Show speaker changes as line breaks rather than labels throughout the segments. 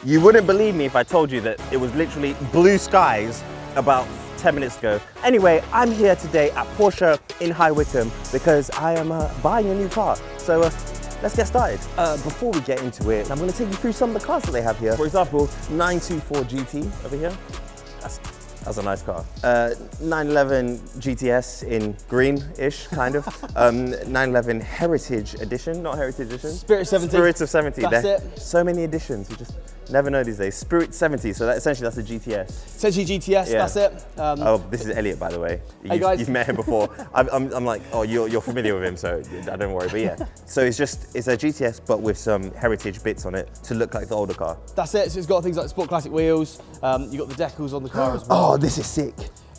You wouldn't believe me if I told you that it was literally blue skies about 10 minutes ago. Anyway, I'm here today at Porsche in High Wycombe because I am buying a new car. So let's get started. Before we get into it, I'm going to take you through some of the cars that they have here. For example, 924 GT over here. That's a nice car. 911 GTS in green-ish, kind of. 911 Heritage Edition, not Heritage Edition.
Spirit 70.
Spirit of 70.
That's it.
So many editions, you just never know these days. Spirit 70, so essentially that's a GTS.
Essentially GTS,
Yeah.
that's it.
Oh, this is Elliot, by the way.
Hey guys.
You've met him before. I'm like, oh, you're familiar with him, so don't worry, but yeah. So it's a GTS, but with some heritage bits on it to look like the older car.
That's it, so it's got things like Sport Classic wheels, you got the decals on the car as well.
Oh, this is sick.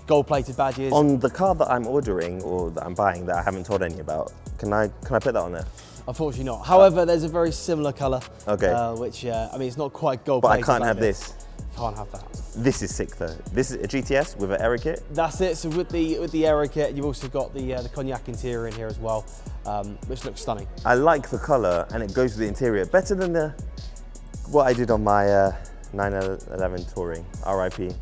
Gold-plated badges.
On the car that I'm ordering, or that I'm buying, that I haven't told any about, can I put that on there?
Unfortunately not. However, there's a very similar colour,
Okay.
which, I mean, it's not quite gold
But I
plated.
can't have this.
Can't have that.
This is sick though. This is a GTS with an aero kit.
That's it, so with the aero kit, you've also got the cognac interior in here as well, which looks stunning.
I like the colour and it goes with the interior. Better than what I did on my 911 Touring, RIP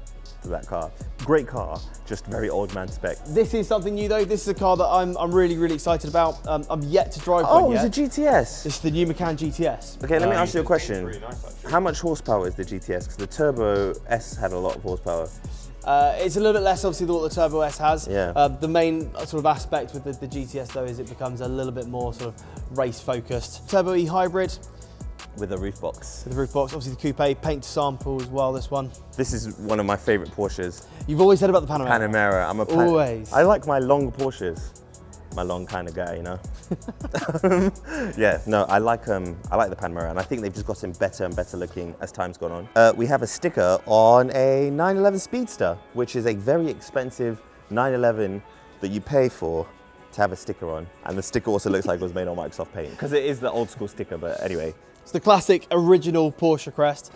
to that car. Great car, just very old man spec.
This is something new though. This is a car that I'm really, really excited about. I'm yet to drive
Oh,
one yet.
it's a GTS.
This is the new Macan GTS.
Okay, let me ask you a question. How much horsepower is the GTS? Because the Turbo S had a lot of horsepower.
It's a little bit less obviously than what the Turbo S has.
Yeah.
The main sort of aspect with the GTS though is it becomes a little bit more sort of race focused. Turbo E hybrid.
With a roof box.
With the roof box, obviously the coupe, paint to sample as well, this one.
This is one of my favourite Porsches.
You've always said about the Panamera.
Panamera. I'm a
Always.
I like my long Porsches. My long kind of guy, you know. Yeah, no, I like the Panamera, and I think they've just gotten better and better looking as time's gone on. We have a sticker on a 911 Speedster, which is a very expensive 911 that you pay for to have a sticker on, and the sticker also looks like it was made on Microsoft Paint because it is the old school sticker. But anyway.
It's the classic original Porsche crest.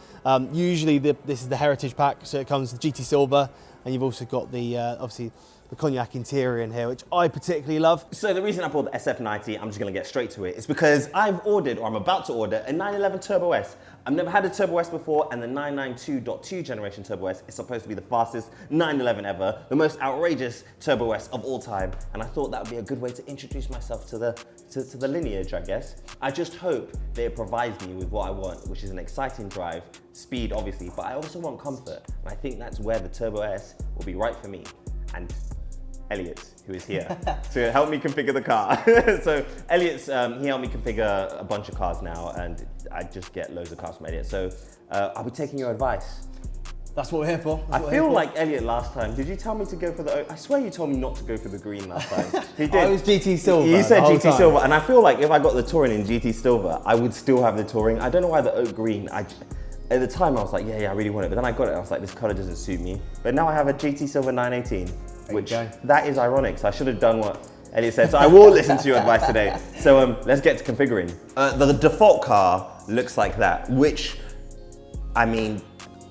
Usually this is the heritage pack, so it comes with GT Silver, and you've also got the obviously the cognac interior in here, which I particularly love.
So the reason I bought the SF90, I'm just gonna get straight to it, is because I've ordered, or I'm about to order, a 911 Turbo S. I've never had a Turbo S before, and the 992.2 generation Turbo S is supposed to be the fastest 911 ever, the most outrageous Turbo S of all time, and I thought that would be a good way to introduce myself to the lineage, I guess. I just hope that it provides me with what I want, which is an exciting drive, speed obviously, but I also want comfort, and I think that's where the Turbo S will be right for me. And Elliot, who is here to help me configure the car. So Elliot's, he helped me configure a bunch of cars now, and I just get loads of cars from Elliot. So I'll be taking your advice.
That's what we're here for.
I feel like Elliot last time, did you tell me to go for I swear you told me not to go for the green last time. He did.
I was GT Silver.
You said GT Silver, and I feel like if I got the Touring in GT Silver, I would still have the Touring. I don't know why the oak green, at the time I was like, yeah, I really want it. But then I got it, I was like, this color doesn't suit me. But now I have a GT Silver 918. Which, that is ironic, so I should have done what Elliot said. So I will listen to your advice today. So let's get to configuring. The default car looks like that, which, I mean,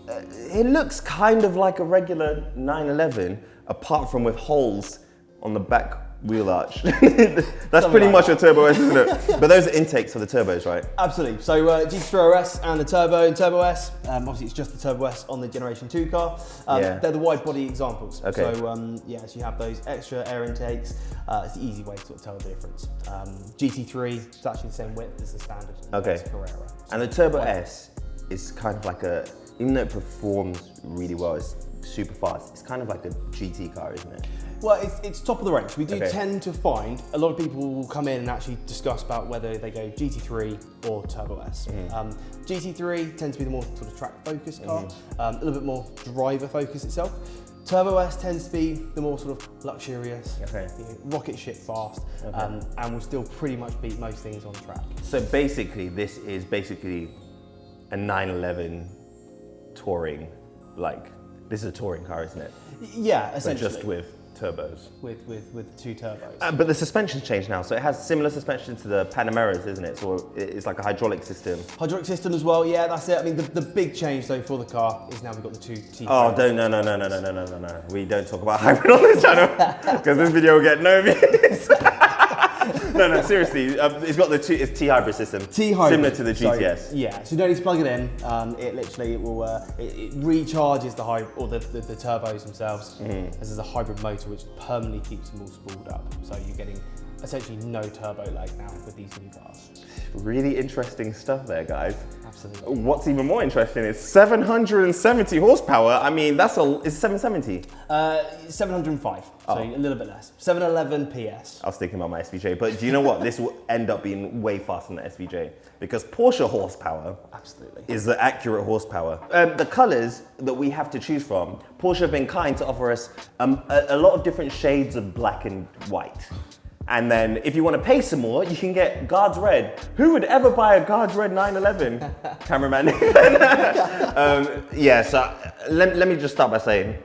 it looks kind of like a regular 911, apart from with holes on the back wheel arch. That's pretty much a Turbo S, isn't it? But those are intakes for the turbos, right?
Absolutely. So GT3 RS and the Turbo and Turbo S, obviously it's just the Turbo S on the Generation 2 car. They're the wide body examples.
Okay.
So yes, you have those extra air intakes. It's the easy way to sort of tell the difference. GT3, it's actually the same width as the standard.
Okay.
Carrera.
And the Turbo S is kind of like even though it performs really well, it's super fast, it's kind of like a GT car, isn't it?
Well, it's top of the range. We do tend to find a lot of people will come in and actually discuss about whether they go GT3 or Turbo S. GT3 tends to be the more sort of track focused car, a little bit more driver focused itself. Turbo S tends to be the more sort of luxurious, rocket ship fast, and will still pretty much beat most things on track.
So basically, this is basically a 911 touring, this is a touring car, isn't it?
Yeah, essentially.
But just with turbos.
With two turbos.
But the suspension's changed now, so it has similar suspension to the Panameras, isn't it? So it's like a hydraulic system.
Hydraulic system as well, yeah, that's it. I mean, the big change though for the car is now we've got the two T.
Oh, no. We don't talk about hybrid on this channel, because this video will get no views. No, seriously. It's got the it's T hybrid system.
T hybrid.
Similar to the GTS.
So, yeah, so you don't need to plug it in. It literally will it recharges the the turbos themselves. As there's a hybrid motor which permanently keeps them all spooled up. So you're getting essentially no turbo lag now with these new cars.
Really interesting stuff there, guys.
Absolutely.
What's even more interesting is 770 horsepower. I mean, is 770?
705, so a little bit less. 711 PS.
I was thinking about my SVJ, but do you know what? This will end up being way faster than the SVJ because Porsche horsepower is the accurate horsepower. The colors that we have to choose from, Porsche have been kind to offer us a lot of different shades of black and white. And then if you want to pay some more, you can get Guards Red. Who would ever buy a Guards Red 911? Cameraman. Yeah, so let me just start by saying,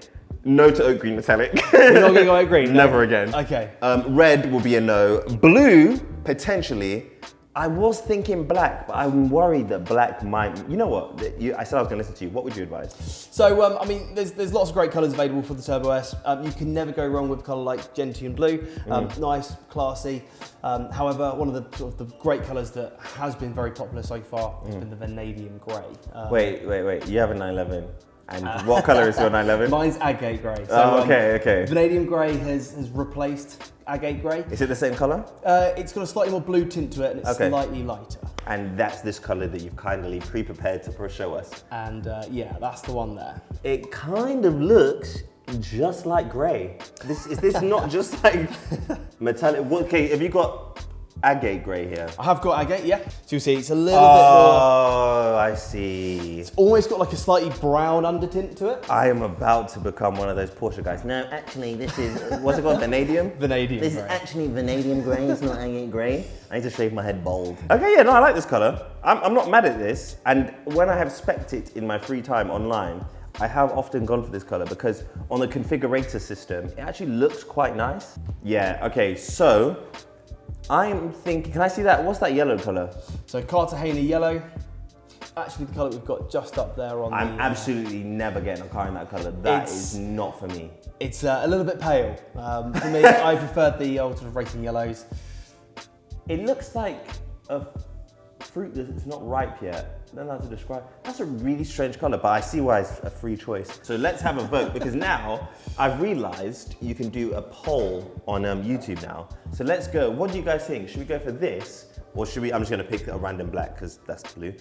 no to oak green metallic.
You're not going to go oak green?
Never again.
Okay.
Red will be a no. Blue, potentially. I was thinking black, but I'm worried that black might, you know what? I said I was going to listen to you. What would you advise?
So, I mean, there's lots of great colours available for the Turbo S. You can never go wrong with a colour like Gentian Blue. Nice, classy. However, one of the sort of the great colours that has been very popular so far has been the Vanadium Grey.
Wait. You have a 911. And what colour is your 911?
Mine's agate grey. So,
okay.
Vanadium Grey has replaced agate grey.
Is it the same colour?
It's got a slightly more blue tint to it and it's slightly lighter.
And that's this colour that you've kindly pre-prepared to show us.
And yeah, that's the one there.
It kind of looks just like grey. Is this not just like metallic? Okay, have you got agate grey here?
I have got agate, yeah. So you see, it's a little bit more.
Oh, I see.
It's almost got like a slightly brown undertint to it.
I am about to become one of those Porsche guys. No, actually, this is, what's it called, vanadium?
Vanadium
This
grey.
is actually vanadium grey, it's not agate grey. I need to shave my head bald. Okay, yeah, no, I like this colour. I'm not mad at this. And when I have spec'd it in my free time online, I have often gone for this colour because on the configurator system, it actually looks quite nice. Yeah, okay, so I'm thinking, can I see that? What's that yellow colour?
So Cartagena yellow. Actually, the colour we've got just up there on
I'm absolutely never getting a car in that colour. That is not for me.
It's a little bit pale. For me, I preferred the old sort of racing yellows.
It looks like a fruit that's not ripe yet. I don't know how to describe. That's a really strange colour, but I see why it's a free choice. So let's have a vote because now I've realised you can do a poll on YouTube now. So let's go. What do you guys think? Should we go for this? Or should we, I'm just gonna pick a random black because that's blue.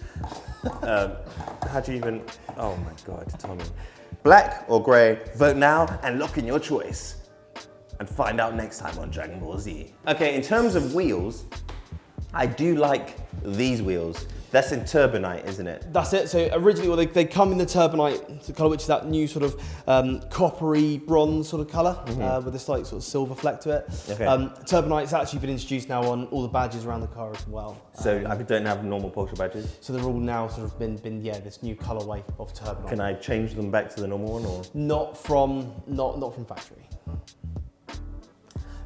How do you even, oh my God, Tommy. Black or grey, vote now and lock in your choice. And find out next time on Dragon Ball Z. Okay, in terms of wheels, I do like these wheels. That's in Turbonite, isn't it?
That's it. So originally, well, they come in the Turbonite colour, which is that new sort of coppery bronze sort of colour with a slight sort of silver fleck to it.
Okay.
Turbonite's actually been introduced now on all the badges around the car as well.
So I don't have normal Porsche badges?
So they're all now sort of been this new colourway of Turbonite.
Can I change them back to the normal one or?
Not from factory.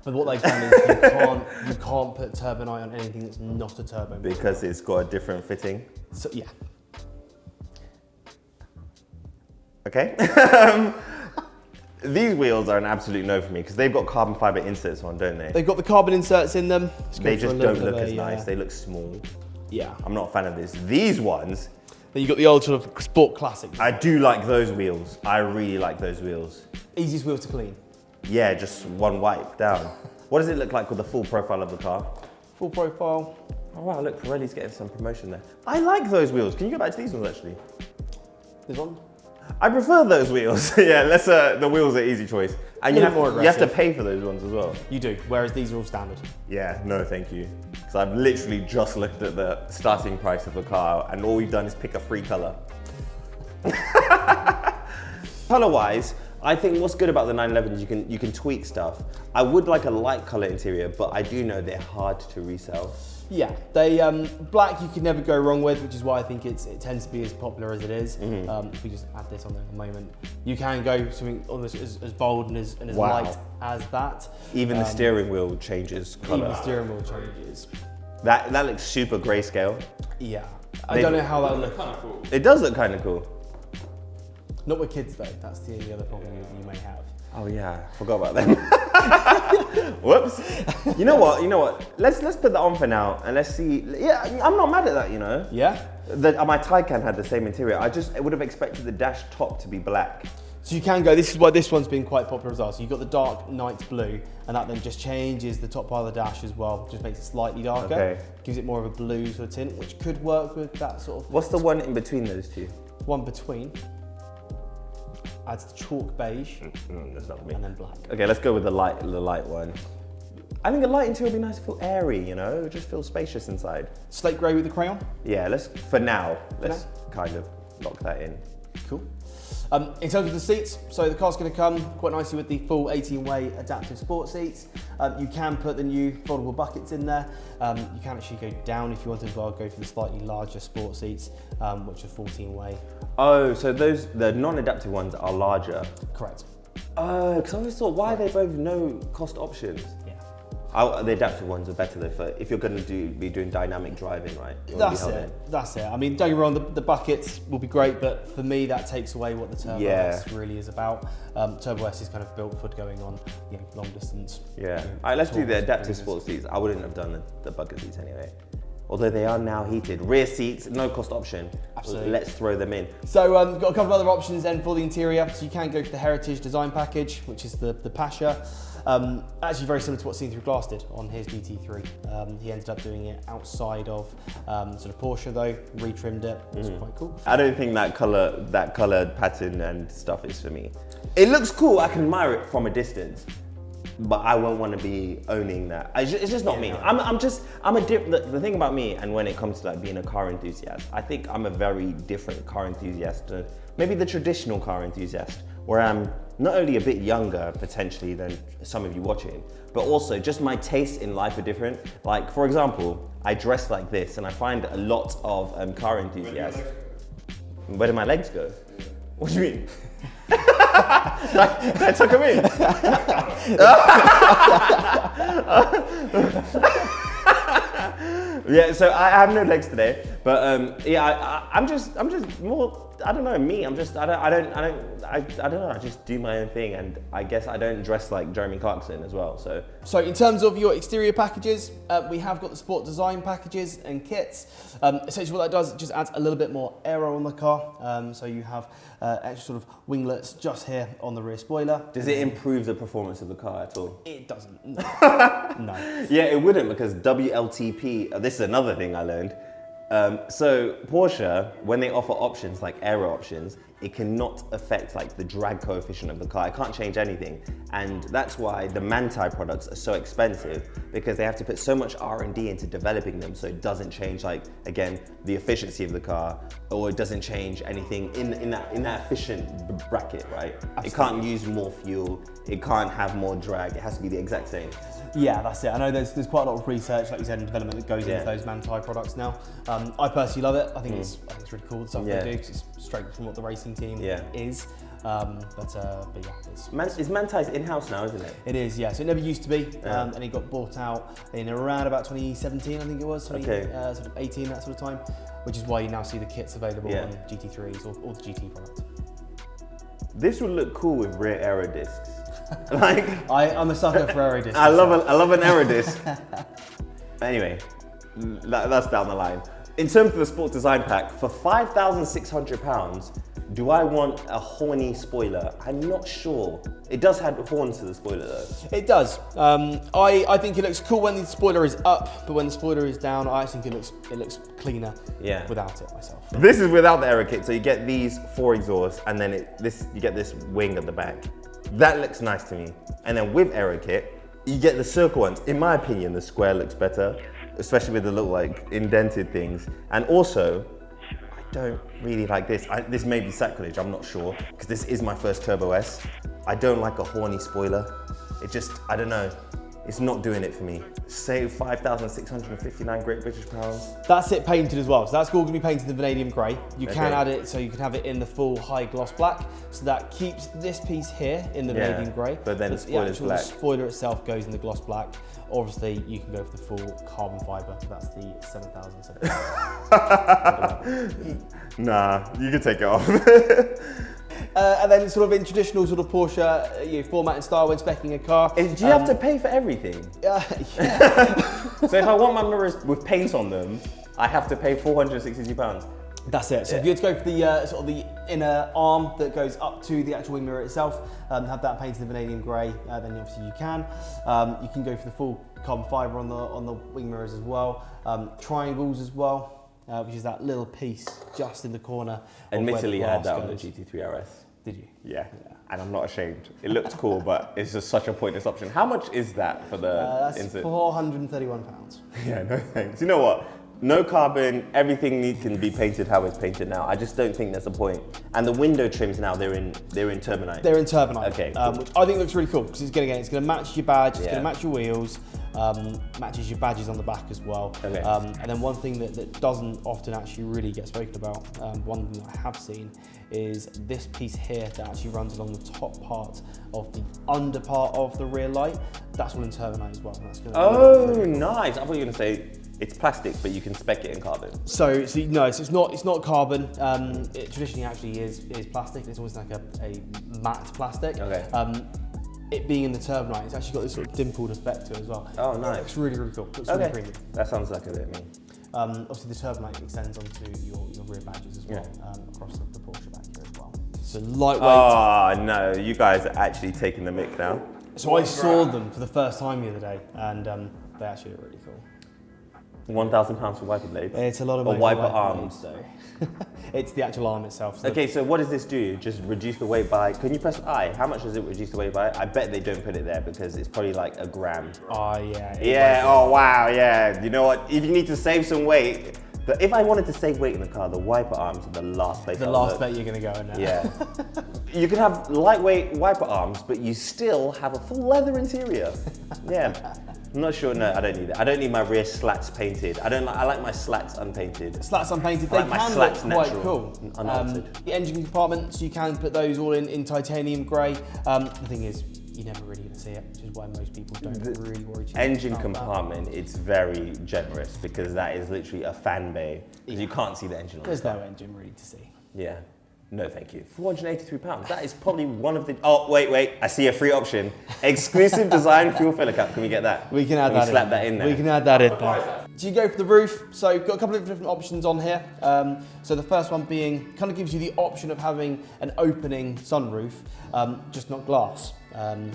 But what they've done is you can't put Turbonite on anything that's not a turbo model.
Because it's got a different fitting?
So, yeah.
Okay. These wheels are an absolute no for me because they've got carbon fibre inserts on, don't they?
They've got the carbon inserts in them.
They just don't look as nice. They look small.
Yeah.
I'm not a fan of this. These ones.
Then you've got the old sort of sport classics.
I do like those wheels. I really like those wheels.
Easiest wheels to clean.
Yeah, just one wipe down. What does it look like with the full profile of the car?
Full profile.
Oh wow, look, Pirelli's getting some promotion there. I like those wheels. Can you go back to these ones actually?
This one?
I prefer those wheels. Yeah, the wheels are easy choice. And you have to pay for those ones as well.
You do, whereas these are all standard.
Yeah, no thank you. Because I've literally just looked at the starting price of the car and all we've done is pick a free colour. Colour-wise, I think what's good about the 911 is you can tweak stuff. I would like a light colour interior, but I do know they're hard to resell.
Yeah, they black you can never go wrong with, which is why I think it tends to be as popular as it is. If we just add this on there at the moment, you can go something almost as bold and as light as that.
Even the steering wheel changes colour.
Even the steering wheel changes.
That looks super grayscale.
Yeah, I don't know how that looks.
Kind of cool.
It does look kind of cool.
Not with kids though, that's the only other problem you may have.
Oh yeah, forgot about them. Whoops. You know what? Let's put that on for now and let's see. Yeah, I'm not mad at that, you know.
Yeah?
My Taycan had the same interior. I would have expected the dash top to be black.
So you can go, this is why this one's been quite popular as well. So you've got the dark night blue, and that then just changes the top part of the dash as well, just makes it slightly darker. Okay. Gives it more of a blue sort of tint, which could work with that sort of...
What's the one in between those two?
One between adds the chalk beige,
that's not me.
And then black.
Okay, let's go with the light one. I think the light interior would be nice to feel airy, you know? It just feels spacious inside.
Slate grey with the crayon?
Yeah, let's kind of lock that in.
Cool. In terms of the seats, so the car's going to come quite nicely with the full 18-way adaptive sport seats. You can put the new foldable buckets in there. You can actually go down if you want as well, go for the slightly larger sport seats, which are 14-way.
Oh, so the non-adaptive ones are larger?
Correct.
Oh, because I always thought, why are they both no cost options? The adaptive ones are better though for if you're going to be doing dynamic driving, right?
That's it. I mean, don't get me wrong, the buckets will be great, but for me that takes away what the Turbo S really is about. Turbo S is kind of built for going on long distance.
Yeah. All right, let's do the adaptive sport seats. I wouldn't have done the bucket seats anyway. Although they are now heated. Rear seats, no cost option.
Absolutely.
Let's throw them in.
So got a couple of other options then for the interior. So you can go for the Heritage design package, which is the Pasha. Actually very similar to what Seen Through Glass did on his GT3. He ended up doing it outside of sort of Porsche though, retrimmed it. It's quite cool.
I don't think that color pattern and stuff is for me. It looks cool, I can admire it from a distance, but I won't want to be owning that. It's just not me. The thing about me, and when it comes to like being a car enthusiast, I think I'm a very different car enthusiast than maybe the traditional car enthusiast, where I'm not only a bit younger potentially than some of you watching, but also just my tastes in life are different. Like for example, I dress like this, and I find a lot of car enthusiasts. Where do my legs go? What do you mean? I took them in. Yeah, so I have no legs today, but yeah, I'm just more. I don't know, me. I don't know. I just do my own thing, and I guess I don't dress like Jeremy Clarkson as well. So
in terms of your exterior packages, we have got the sport design packages and kits. Essentially, what that does, it just adds a little bit more aero on the car. So you have extra sort of winglets just here on the rear spoiler.
Does it improve the performance of the car at all?
It doesn't. No. No.
Yeah, it wouldn't, because WLTP. This is another thing I learned. So Porsche, when they offer options like aero options, it cannot affect like the drag coefficient of the car. It can't change anything, and that's why the Manthey products are so expensive, because they have to put so much R&D into developing them, so it doesn't change, like, again, the efficiency of the car, or it doesn't change anything in that efficient bracket, right? Absolutely. It can't use more fuel, it can't have more drag, it has to be the exact same.
Yeah, that's it. I know there's quite a lot of research, like you said, and development that goes into those Manthey products now. I personally love it. I think it's really cool, the stuff they do, because it's straight from what the racing team is. But yeah,
it's Manthey's in-house now, isn't it?
It is, yeah. So it never used to be, and it got bought out in around about 2017, I think it was, sort of 18, that sort of time, which is why you now see the kits available on GT3s or the GT product.
This would look cool with rear aero discs. Like,
I'm a sucker for aero discs.
I love an aero disc. Anyway, that's down the line. In terms of the sport design pack, for £5,600, do I want a horny spoiler? I'm not sure. It does have horns to the spoiler though.
It does. I think it looks cool when the spoiler is up, but when the spoiler is down, I think it looks cleaner without it myself.
This is without the aero kit, so you get these 4 exhausts, and then you get this wing at the back. That looks nice to me. And then with aero kit, you get the circle ones. In my opinion, the square looks better, especially with the little like indented things. And also, I don't really like this. This may be sacrilege, I'm not sure, because this is my first Turbo S. I don't like a horny spoiler. It just, I don't know. It's not doing it for me. Save 5,659 Great British pounds.
That's it painted as well. So that's all going to be painted in vanadium grey. You can add it so you can have it in the full high gloss black. So that keeps this piece here in the vanadium grey.
But then the spoiler's black.
The spoiler itself goes in the gloss black. Obviously, you can go for the full carbon fibre. That's the 7,000.
Nah, you can take it off.
And then sort of in traditional sort of Porsche format and style when speccing a car.
Do you have to pay for everything?
Yeah.
So if I want my mirrors with paint on them, I have to pay £462.
That's it. So if you were to go for the sort of the inner arm that goes up to the actual wing mirror itself, have that painted in vanadium grey, then obviously you can. You can go for the full carbon fibre on the wing mirrors as well. Triangles as well, which is that little piece just in the corner.
Admittedly, I had that on the GT3 RS.
Did you?
Yeah, and I'm not ashamed. It looks cool, but it's just such a pointless option. How much is that for the
That's
insert?
£431.
Yeah, no thanks. You know what? No carbon, everything can be painted how it's painted now. I just don't think there's a point. And the window trims now, they're in Turbonite.
They're in Turbonite.
Okay, cool.
Which I think looks really cool because it's going to match your badge, it's
Yeah.
going to match your wheels, matches your badges on the back as well.
Okay.
And then one thing that doesn't often actually really get spoken about, one thing that I have seen is this piece here that actually runs along the top part of the under part of the rear light. That's all in Turbonite as well. That's gonna
Oh, nice. I thought you were going to say it's plastic, but you can spec it in carbon.
So it's not carbon. It traditionally actually is plastic. It's always like a matte plastic.
Okay.
It being in the Turbonite, it's actually got this sort of dimpled effect to it as well.
Oh, nice.
It looks really, really cool. Looks
Okay.
really premium.
That sounds like a bit of me.
Obviously, the Turbonite extends onto your rear badges as well, across the Porsche back here as well. So lightweight.
Oh, no. You guys are actually taking the mick now.
So I saw them for the first time the other day, and they actually look really cool.
£1,000 for wiper blades.
It's a lot of
or
money
wiper
for
arms.
blades, though. It's the actual arm itself. So
Okay, so what does this do? Just reduce the weight by, can you press I? How much does it reduce the weight by? I bet they don't put it there because it's probably like a gram.
Oh, yeah.
Yeah, oh wow, yeah. You know what? If you need to save some weight, if I wanted to save weight in the car, the wiper arms are the last place
The
I'll
last
look.
bet you're going to go in there.
Yeah. You can have lightweight wiper arms, but you still have a full leather interior. Yeah. I'm not sure, no, I don't need it. I don't need my rear slats painted. I like my slats unpainted.
Slats unpainted,
I
they
like my
can
slats
look quite
natural,
cool.
unaltered.
The engine compartments, you can put those all in titanium grey. The thing is, you're never really going to see it, which is why most people don't really worry too much
Engine
about
compartment, it's very generous because that is literally a fan bay. Because you can't see the engine on
There's
the
no
car.
engine really to see.
Yeah. No, thank you. £483. That is probably one of the. Oh, wait. I see a free option. Exclusive design fuel filler cap. Can we get that?
We can add
Can
that
we slap that in there?
We can add that in there. So you go for the roof. So you've got a couple of different options on here. So the first one being, kind of gives you the option of having an opening sunroof, just not glass.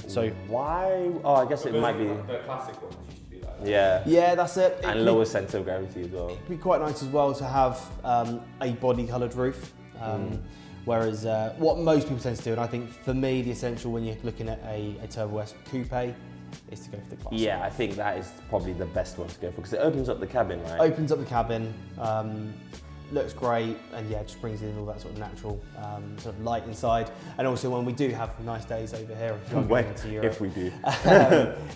So
Why? Oh, I guess it might be.
The classic ones used to be like that.
Yeah.
yeah, that's it.
And lower centre of gravity as well.
It'd be quite nice as well to have a body-coloured roof. Whereas what most people tend to do, and I think for me the essential when you're looking at a Turbo S coupe is to go for the glass.
Yeah, I think that is probably the best one to go for because it opens up the cabin, right?
Opens up the cabin, looks great, and yeah, just brings in all that sort of natural sort of light inside. And also when we do have nice days over here, into Europe,
If we do.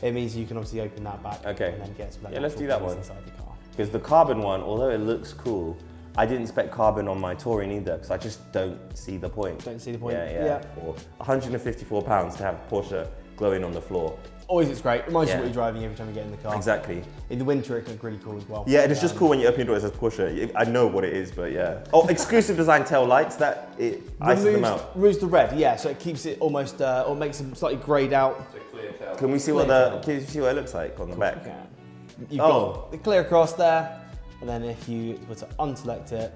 it means you can obviously open that back
Okay.
and then get some of that
Yeah, let's
natural
do that
breeze
one.
inside the car.
Because the carbon one, although it looks cool, I didn't spec carbon on my Touring either because I just don't see the point.
Don't see the point.
Yeah. Or £154 to have Porsche glowing on the floor.
Always it's great. Reminds you
Yeah.
what you're driving every time you get in the car.
Exactly.
In the winter it can look really cool as well.
Yeah, and it's just cool when you open your door, it says Porsche. I know what it is, but yeah. Oh, exclusive design tail lights, that it ices them out.
Removes the red, yeah, so it keeps it almost, or makes them slightly greyed out.
It's a clear tail.
Can we see can you see what it looks like on the back?
Yeah. You've
Oh.
got the clear across there, and then if you were to unselect it,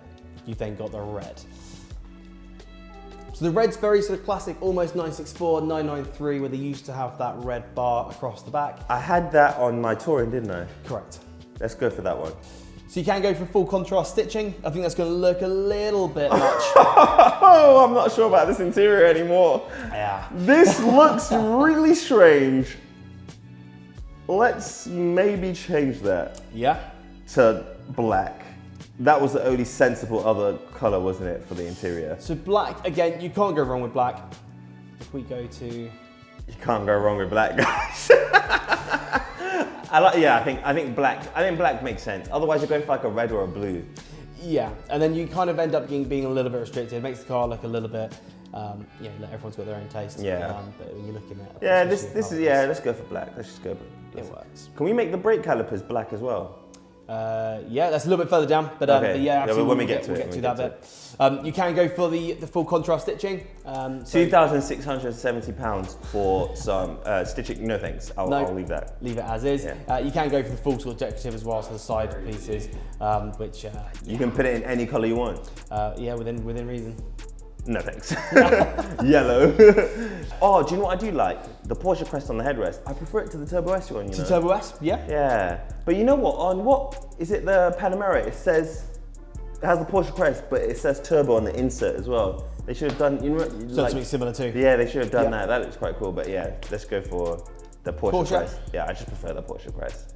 you've then got the red. So the red's very sort of classic, almost 964, 993, where they used to have that red bar across the back.
I had that on my Touring, didn't I?
Correct.
Let's go for that one.
So you can go for full contrast stitching. I think that's going to look a little bit much.
Oh, I'm not sure about this interior anymore.
Yeah.
This looks really strange. Let's maybe change that
Yeah.
to black. That was the only sensible other color, wasn't it, for the interior?
So black, again, you can't go wrong with black. If we go to,
You can't go wrong with black, guys. I think black makes sense. Otherwise, you're going for like a red or a blue.
yeah, and then you kind of end up being a little bit restricted. It makes the car look a little bit, everyone's got their own taste.
Yeah.
But when you're looking at
Yeah,
especially
this is
colours,
let's go for black. Let's just go.
it works.
Can we make the brake calipers black as well?
Yeah, that's a little bit further down, but,
Okay.
but yeah, absolutely.
When we get to
we'll
it,
get to that bit. You can go for the full contrast stitching. So
£2,670 for some stitching. No thanks. I'll leave that.
Leave it as is.
Yeah.
You can go for the full sort of decorative as well, so the side pieces, which
You can put it in any colour you want.
yeah, within reason.
No thanks. Yellow. Oh, do you know what I do like? The Porsche crest on the headrest. I prefer it to the Turbo S one, you know?
To Turbo S, yeah.
Yeah. But you know what? On what? Is it the Panamera? It says, it has the Porsche crest, but it says Turbo on the insert as well. They should have done, you know what?
So something similar too.
Yeah, they should have done that. That looks quite cool. But yeah, let's go for the Porsche crest. Yeah, I just prefer the Porsche crest.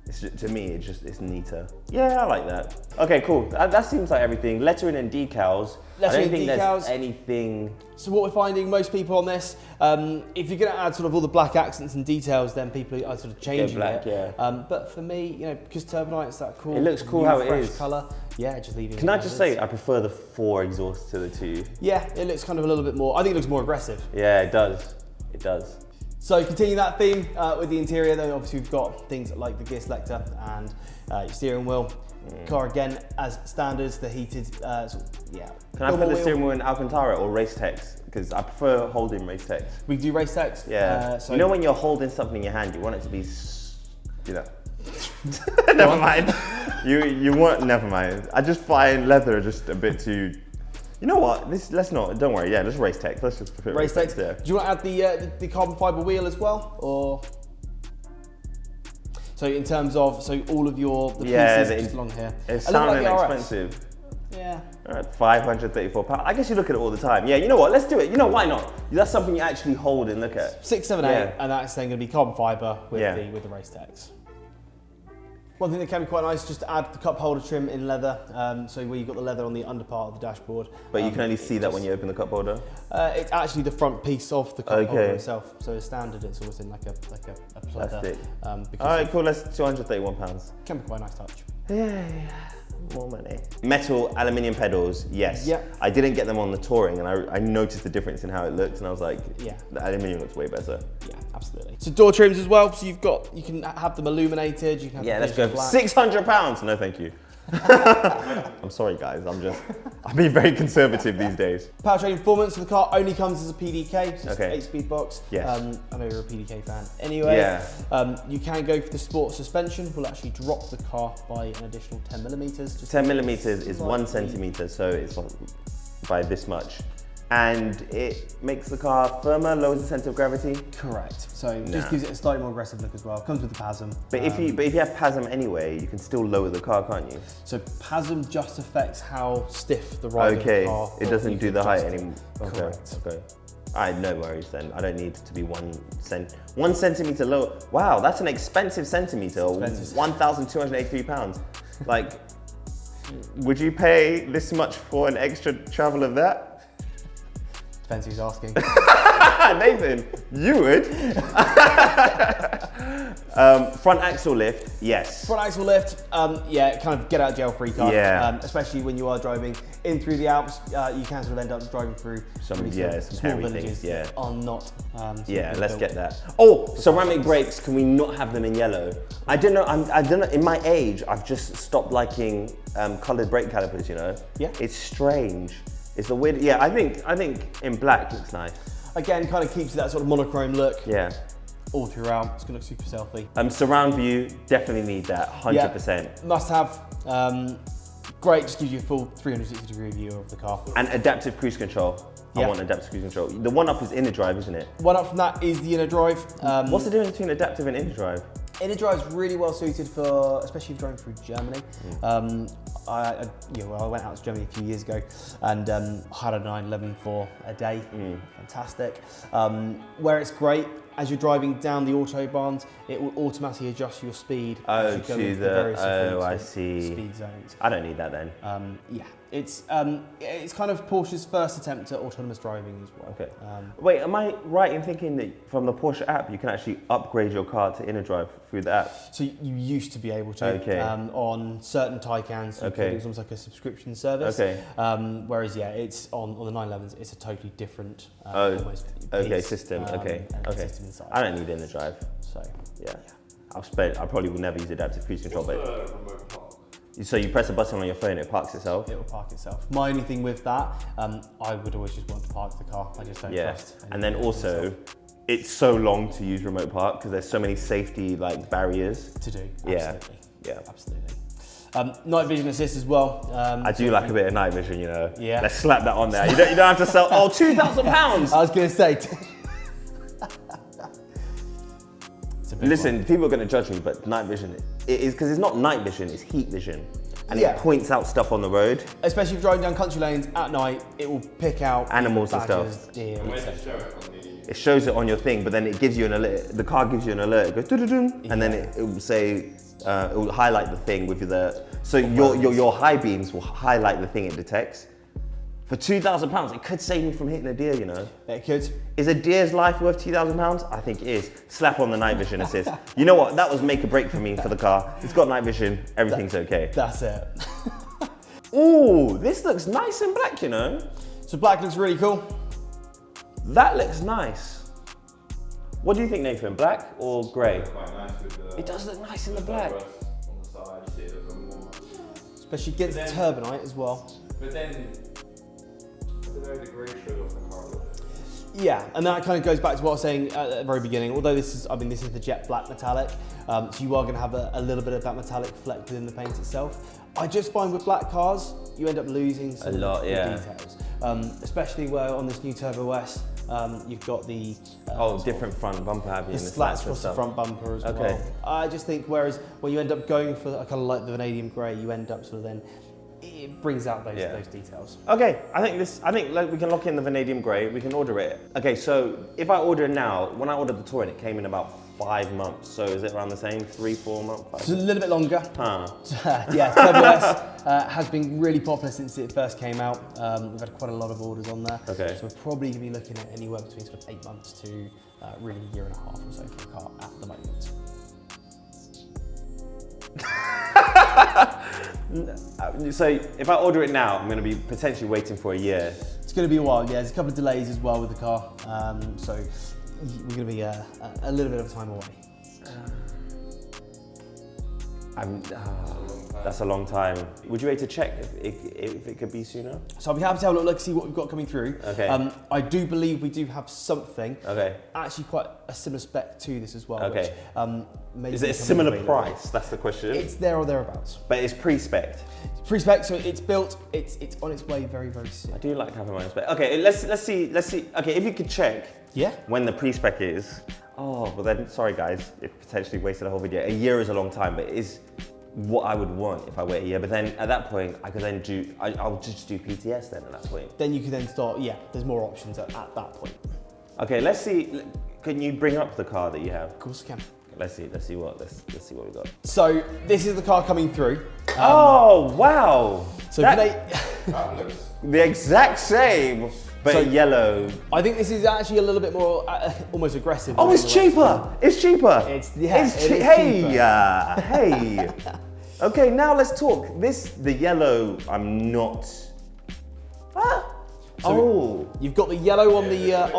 It's just, to me, it's neater. Yeah, I like that. Okay, cool. That seems like everything. Lettering and decals.
Lettering
I don't think
and decals.
there's anything.
So what we're finding, most people on this, if you're going to add sort of all the black accents and details, then people are sort of changing
black,
it.
yeah.
But for me, you know, because Turbonite's that cool.
It looks cool
new,
how it
fresh
is.
colour. Yeah, just leaving.
Can
it
I
as
just
is.
say, I prefer the 4 exhaust to the 2.
Yeah, it looks kind of a little bit more. I think it looks more aggressive.
Yeah, it does. It does.
So continue that theme with the interior. Then obviously we've got things like the gear selector and your steering wheel. Car again as standards, the heated. Can
I put the steering wheel in Alcantara or Race Tex? Because I prefer holding Race Tex.
We do race text.
Yeah.
So
you know when you're holding something in your hand, you want it to be, you know. Never mind. You want, never mind. I just find leather just a bit too. You know what? Let's not. Don't worry. Yeah, just Race Tex. Let's just put
race text.
Yeah.
Do you want to add the carbon fibre wheel as well, or? So in terms of all of the pieces just along here.
It's
A little
sounding
like the RS.
expensive.
Yeah.
All right, £534. I guess you look at it all the time. Yeah, you know what? Let's do it. You know, why not? That's something you actually hold and look at.
678,
Yeah.
and that's then going to be carbon fibre with the race text. One thing that can be quite nice is just to add the cup holder trim in leather. So where you've got the leather on the under part of the dashboard.
But you can only see that when you open the cup holder?
It's actually the front piece of the cup holder itself. So as standard, it's always in like a pleather.
Plastic.
All
right, cool. That's £231.
Can be quite a nice touch.
Yeah. More money. Metal aluminium pedals, yes.
Yeah.
I didn't get them on the touring, and I noticed the difference in how it looked, and I was like,
yeah,
the aluminium looks way better.
Yeah, absolutely. So door trims as well. So you can have them illuminated. You can have
Let's go for
black.
£600. No, thank you. I'm sorry, guys. I'm being very conservative these days.
Powertrain performance of the car only comes as a PDK, so it's an 8-speed box.
Yes.
I know you're a PDK fan. Anyway, you can go for the sport suspension. We'll actually drop the car by an additional 10 millimeters.
10 millimeters is 1 centimeter, so it's by this much. And it makes the car firmer, lowers the centre of gravity.
Correct. So just gives it a slightly more aggressive look as well. Comes with the PASM.
But if you have PASM anyway, you can still lower the car, can't you?
So PASM just affects how stiff the ride of the car.
It doesn't do the height anymore.
Correct.
Okay. Alright, no worries then. I don't need it to be 1 centimeter low. Wow, that's an expensive centimeter. £1,283. Like, would you pay this much for an extra travel of that?
Depends who's asking.
Nathan, you would. Front axle lift, yes.
Front axle lift, yeah, kind of get out of jail free car.
Yeah.
Especially when you are driving in through the Alps, you can sort of end up driving through
some
small
hairy
villages
things,
that are not.
Let's get that. Oh, ceramic brakes. Can we not have them in yellow? I don't know. I don't know. In my age, I've just stopped liking coloured brake calipers. You know.
Yeah.
It's strange. It's a weird. Yeah, I think in black looks nice.
Again, kind of keeps that sort of monochrome look.
Yeah.
All throughout, it's gonna look super stealthy.
Surround view, definitely need that, 100%.
Yeah, must have. Great, just gives you a full 360-degree view of the car.
And adaptive cruise control. I want adaptive cruise control. The one up is inner drive, isn't it?
One up from that is the inner drive.
What's the difference between adaptive and inner drive?
Inner drive is really well suited for, especially if you're driving through Germany. I went out to Germany a few years ago and had a 911 for a day. Fantastic. Where it's great, as you're driving down the autobahns, it will automatically adjust your speed.
Oh,
to the various
I see.
Speed zones.
I don't need that then.
Yeah, it's kind of Porsche's first attempt at autonomous driving as well.
Okay. Wait, am I right in thinking that from the Porsche app you can actually upgrade your car to inner drive through the app?
So you used to be able to.
Okay.
On certain Taycans, it was almost like a subscription service.
Okay.
Whereas it's on the 911s, it's a totally different
system.
system
I don't need inner drive.
So
Yeah. I probably will never use adaptive cruise control,
What's
but
the remote park?
so you press a button on your phone, it parks itself.
It will park itself. My only thing with that, I would always just want to park the car. I just don't trust.
And then also, it's so long to use remote park because there's so many safety like barriers.
To do.
Yeah.
Absolutely.
Yeah.
Absolutely. Night vision assist as well.
I do like a bit of night vision, you know.
Yeah.
Let's slap that on there. You don't have to sell, oh, £2,000.
I was going to say.
Listen, people are going to judge me, but night vision, it is, because it's not night vision, it's heat vision. And
Yeah.
it points out stuff on the road.
Especially if you're driving down country lanes at night, it will pick out
Animals and
badgers,
stuff.
deer,
And where
etc.
does it show it on the...
It shows it on your thing, but then it gives you an alert. The car gives you an alert. It goes doo-doo-doo, and then it will say, it will highlight the thing with the. So your high beams will highlight the thing it detects. For £2,000, it could save me from hitting a deer. You know.
It could.
Is a deer's life worth £2,000? I think it is. Slap on the night vision assist. You know what? That was make or break for me for the car. It's got night vision. Everything's okay.
That's it.
Ooh, this looks nice in black. You know.
So black looks really cool.
That looks nice. What do you think, Nathan? Black or grey?
Quite nice with the...
It does look nice in the black.
rust on the side, you see it a bit more.
Especially against the
Then-
turbonite as well.
But then, I don't know, the grey showed off the car a little bit.
Yeah, and that kind of goes back to what I was saying at the very beginning. Although this is the jet black metallic, so you are going to have a little bit of that metallic fleck within the paint itself. I just find with black cars, you end up losing some
A lot,
of the
yeah.
details. Especially where on this new Turbo S, you've got the
Different front bumper have you?
the
and
slats
and
across the
stuff.
front bumper as
Okay.
well. I just think whereas when you end up going for a colour like the vanadium grey, you end up sort of then it brings out those
Yeah.
those details.
Okay, I think like, we can lock in the vanadium grey. We can order it. Okay, so if I order it now, when I ordered the Touring, it came in about 5 months. So is it around the same? 3, 4 months? 5
It's a little bit longer.
Huh.
Yeah, Turbo S has been really popular since it first came out. We've had quite a lot of orders on there.
Okay.
So we're probably going to be looking at anywhere between sort of 8 months to really a year and a half or so for the car at the moment.
So if I order it now, I'm going to be potentially waiting for a year.
It's going to be a while, yeah. There's a couple of delays as well with the car. So we're going to be a little bit of time away.
That's a long time. Would you rate to check if it could be sooner?
So I'll be happy to have a look, see what we've got coming through.
Okay.
I do believe we do have something.
Okay.
Actually quite a similar spec to this as well.
Okay.
Which, maybe
Is it a
becoming
similar
available.
price? That's the question.
It's there or thereabouts.
But it's pre-spec'd.
Pre-spec, so it's built, it's on its way very, very soon.
I do like having my own spec. Okay, let's see. Okay, if you could check
Yeah.
when the pre-spec is. Oh, well then, sorry guys, it potentially wasted a whole video. A year is a long time, but it is what I would want if I wait a year. But then at that point, I could then I'll just do PTS then at that point.
Then you can then start, yeah, there's more options at that point.
Okay, let's see. Can you bring up the car that you have?
Of course I can.
Let's see what we got.
So this is the car coming through.
Oh wow!
So
That-
That looks...
The exact same, but
So-
yellow.
I think this is actually a little bit more almost aggressive.
Oh, it's
than the rest.
cheaper. It's cheaper.
It is
hey,
cheaper.
hey. Okay, now let's talk. The yellow. I'm not. Ah.
So you've got the yellow on the
Yellow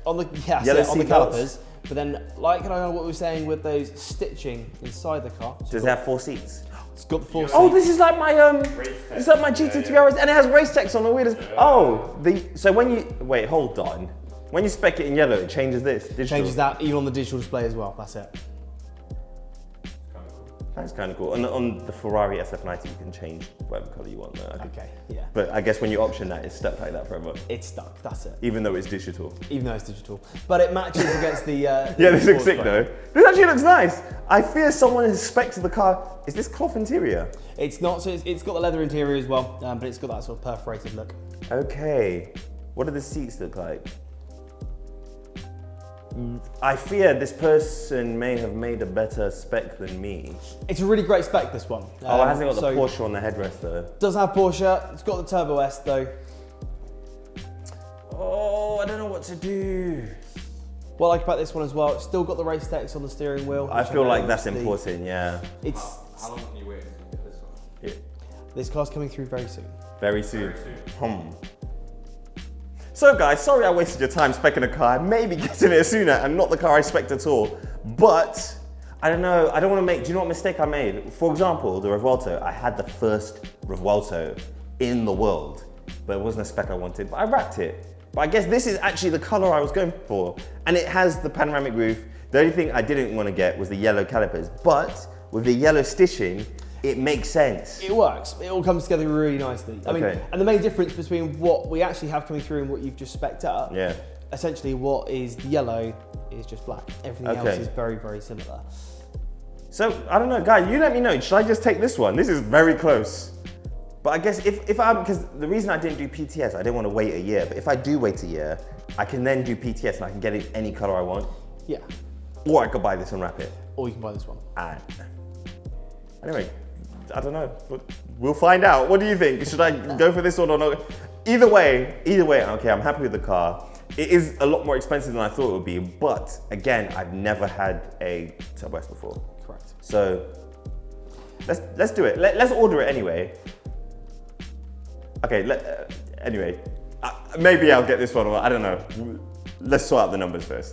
on the
seat belts.
calipers, but then like what we were saying with those stitching inside the car. So
Does it have 4 seats?
it's got the 4
Oh,
seats.
this is like my It's like my GT3 RS, and it has race text on the wheels. Oh, so when you wait, hold on. When you spec it in yellow, it changes this. Digital.
Changes that even on the digital display as well. That's it.
That's kind of cool. On the Ferrari SF90, you can change whatever color you want. Though.
Okay, yeah.
But I guess when you option that, it's stuck like that forever.
It's stuck. That's it.
Even though it's digital.
Even though it's digital, but it matches against the.
Yeah, this looks sick though. This actually looks nice. I fear someone has spec'd the car. Is this cloth interior?
It's not. So it's got the leather interior as well, but it's got that sort of perforated look.
Okay. What do the seats look like? I fear this person may have made a better spec than me.
It's a really great spec, this one.
Oh, it hasn't got the Porsche on the headrest though.
Does have Porsche. It's got the Turbo S though.
Oh, I don't know what to do.
What I like about this one as well, it's still got the race text on the steering wheel.
I
which
feel
know
like
is
that's
the-
important, yeah.
It's
How long can you wait until you get this one?
Yeah.
this car's coming through very soon.
Very soon. So guys, sorry I wasted your time specking a car, maybe getting it sooner and not the car I spec'd at all. But I don't know. I don't want to make. Do you know what mistake I made? For example, the Revuelto. I had the first Revuelto in the world, but it wasn't a spec I wanted. But I wrapped it. But I guess this is actually the color I was going for, and it has the panoramic roof. The only thing I didn't want to get was the yellow calipers, but with the yellow stitching, it makes sense.
It works. It all comes together really nicely. I mean, and the main difference between what we actually have coming through and what you've just spec'd up, essentially what is the yellow is just black. Everything else is very, very similar.
So, I don't know, guys, you let me know. Should I just take this one? This is very close. But I guess because the reason I didn't do PTS, I didn't want to wait a year. But if I do wait a year, I can then do PTS and I can get it any color I want.
Yeah.
Or I could buy this and wrap it.
Or you can buy this one.
Anyway, I don't know. We'll find out. What do you think? Should I go for this one or not? Either way, okay, I'm happy with the car. It is a lot more expensive than I thought it would be, but again, I've never had a Turbo S before.
Correct.
So let's do it. Let's order it anyway. Okay. Anyway, maybe I'll get this one. Or I don't know. Let's sort out the numbers first.